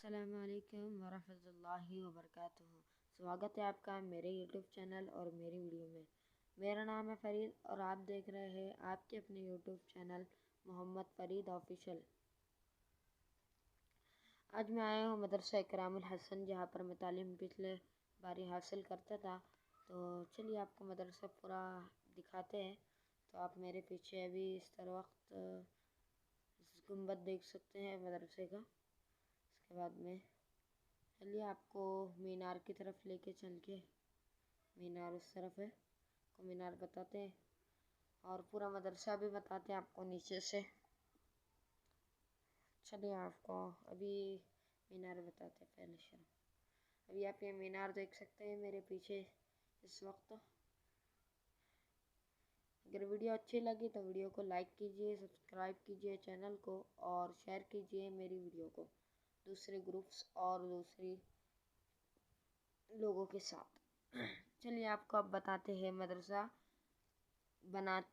السلام علیکم ورحمۃ اللہ وبرکاتہ۔ سواگت ہے آپ کا میرے یوٹیوب چینل اور میری ویڈیو میں۔ میرا نام ہے فرید اور آپ دیکھ رہے ہیں آپ کے اپنے یوٹیوب چینل محمد فرید آفیشل۔ آج میں آیا ہوں مدرسہ اکرام الحسن، جہاں پر میں تعلیم پچھلے باری حاصل کرتا تھا۔ تو چلیے آپ کو مدرسہ پورا دکھاتے ہیں۔ تو آپ میرے پیچھے ابھی اس طرح وقت گنبد دیکھ سکتے ہیں مدرسے کا۔ اس کے بعد میں چلیے آپ کو مینار کی طرف لے کے چل کے، مینار اس طرف ہے، کو مینار بتاتے ہیں اور پورا مدرسہ بھی بتاتے ہیں آپ کو نیچے سے۔ چلیے آپ کو ابھی مینار بتاتے ہیں پہلے شروع۔ ابھی آپ یہ مینار دیکھ سکتے ہیں میرے پیچھے اس وقت۔ اگر ویڈیو اچھی لگی تو ویڈیو کو لائک کیجئے، سبسکرائب کیجئے چینل کو اور شیئر کیجئے میری ویڈیو کو دوسرے گروپس اور دوسری لوگوں کے ساتھ۔ چلیے آپ کو اب بتاتے ہیں مدرسہ بنات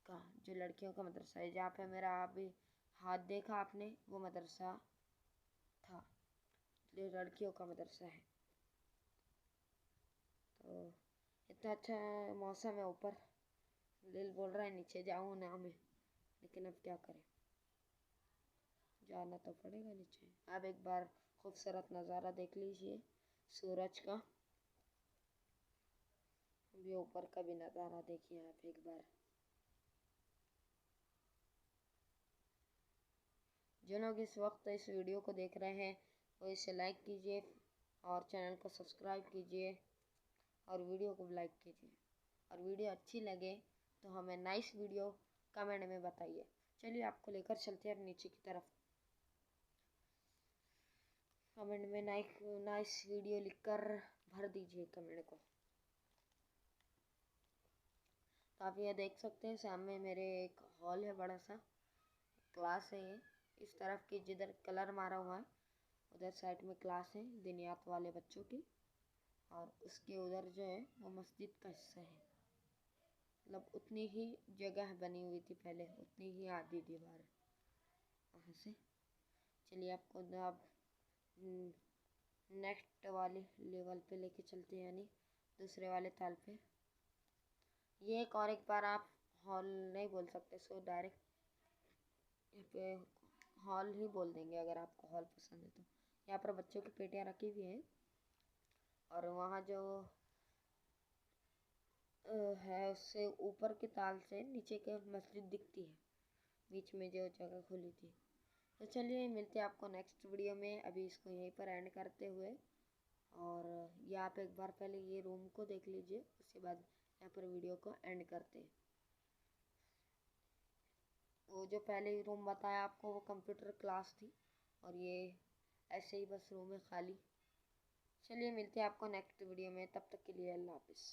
کا، جو لڑکیوں کا مدرسہ ہے، جہاں پہ میرا ابھی ہاتھ دیکھا آپ نے، وہ مدرسہ تھا، جو لڑکیوں کا مدرسہ ہے۔ تو اتنا اچھا موسم ہے، اوپر دل بول رہا ہے نیچے جاؤں نا میں، لیکن اب کیا کریں، جانا تو پڑے گا نیچے۔ آپ ایک بار خوبصورت نظارہ دیکھ لیجئے سورج کا، ابھی اوپر کا بھی نظارہ دیکھیے آپ ایک بار۔ جو لوگ اس وقت اس ویڈیو کو دیکھ رہے ہیں وہ اسے لائک کیجئے اور چینل کو سبسکرائب کیجئے اور ویڈیو کو لائک کیجئے، اور ویڈیو اچھی لگے تو ہمیں نائس ویڈیو کمنٹ میں بتائیے۔ چلیے آپ کو لے کر چلتے ہیں اب نیچے کی طرف۔ کمنٹ میں نائس ویڈیو لکھ کر بھر دیجئے کمنٹ کو۔ تو آپ یہ دیکھ سکتے ہیں سامنے میرے ایک ہال ہے، بڑا سا کلاس ہے۔ یہ اس طرف کی جدھر کلر مارا ہوا ہے ادھر سائڈ میں کلاس ہے دینیات والے بچوں کی، اور اس کے ادھر جو ہے وہ مسجد کا حصہ ہے، مطلب اتنی ہی جگہ بنی ہوئی تھی پہلے، اتنی ہی آدھی دیوار وہاں سے۔ چلیے آپ کو اب نیکسٹ والے لیول پہ لے کے چلتے ہیں، یعنی دوسرے والے تال پہ۔ یہ ایک اور ایک بار آپ ہال نہیں بول سکتے، سو ڈائریکٹ یہاں پہ ہال ہی بول دیں گے اگر آپ کو ہال پسند ہے تو۔ یہاں پر بچوں کی پیٹیاں رکھی ہوئی ہیں، اور وہاں جو ہے اس سے اوپر کے تال سے نیچے کے مسجد دکھتی ہے، بیچ میں جو جگہ کھلی تھی۔ تو چلیے ملتے ہیں آپ کو نیکسٹ ویڈیو میں۔ ابھی اس کو یہیں پر اینڈ کرتے ہوئے، اور یہ آپ ایک بار پہلے یہ روم کو دیکھ لیجئے، اس کے بعد یہاں پر ویڈیو کو اینڈ کرتے ہیں۔ وہ جو پہلے روم بتایا آپ کو وہ کمپیوٹر کلاس تھی، اور یہ ایسے ہی بس روم ہے خالی۔ چلیے ملتے ہیں آپ کو نیکسٹ ویڈیو میں، تب تک کے لیے اللہ حافظ۔